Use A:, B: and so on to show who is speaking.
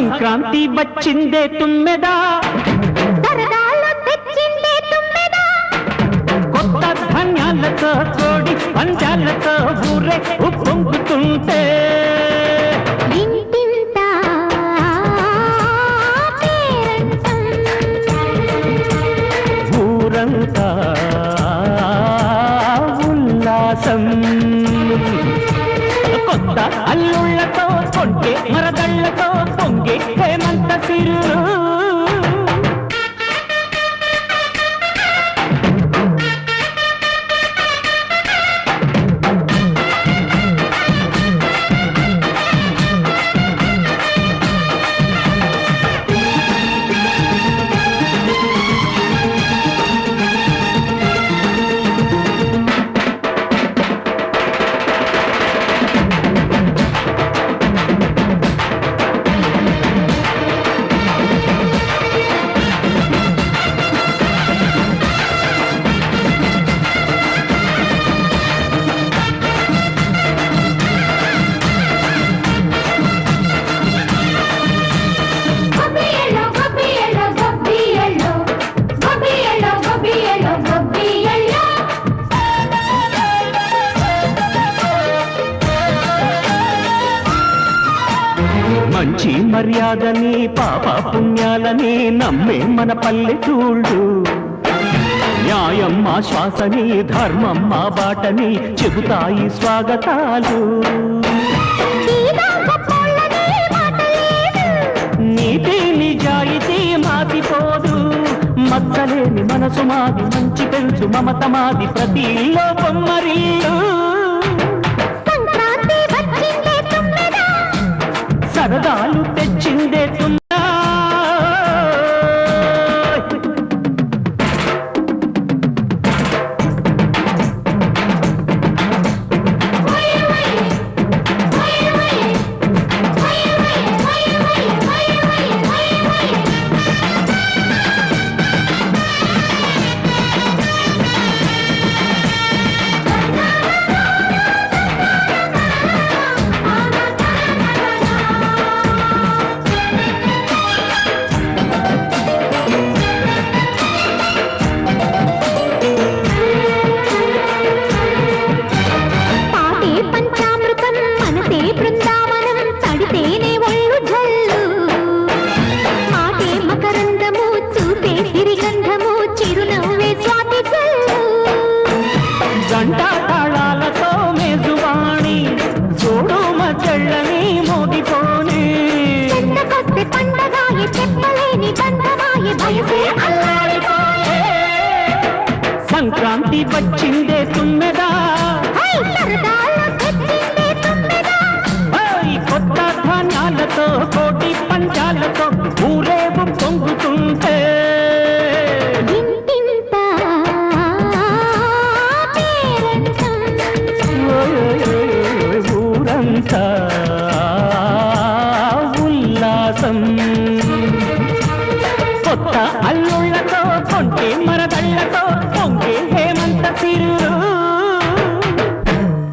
A: సంక్రాంతి వచ్చిందే తుమ్మెదా,
B: సరదాలు తెచ్చిందే తుమ్మెదా,
A: కొత్త ధాన్యాలతో కోడి పంచాలతో ఊరే ఉప్పొంగుతుంటే
B: ఇంటింత పేరంటం,
A: ఊరంతా ఉల్లాసం. కొత్త అల్లుళ్లతో కొంటే మరదళ్లతో పొంగే హేమంత సిరులు. మంచి మర్యాదని పాప పుణ్యాలని నమ్మే మన పల్లెటూళ్ళు, న్యాయం మా శ్వాసని ధర్మం మా బాటని చెబుతాయి స్వాగతాలు. నీతి నిజాయితీ మాసిపోదు, మచ్చలేని మనసు మాది, మంచి పెంచు మమత మాది, ప్రతి ఇల్లో బొమ్మరిల్లు. సరదాలు తెచ్చిందే తుమ్మెదా, జంట తాళాలతో మేజువాణి చూడు మధ్యళ్ళని మోగిపోని. సంక్రాంతి వచ్చిందే తుమ్మెదా, కొత్త ధాన్యాలతో కోటి పంచాలతో ఊరేగు పొంగుతుంటే ఊరంతా ఉల్లాసం. కొత్త అల్లుళ్లతో కొంటే మరదళ్లతో పొంగే హేమంత సిరులు.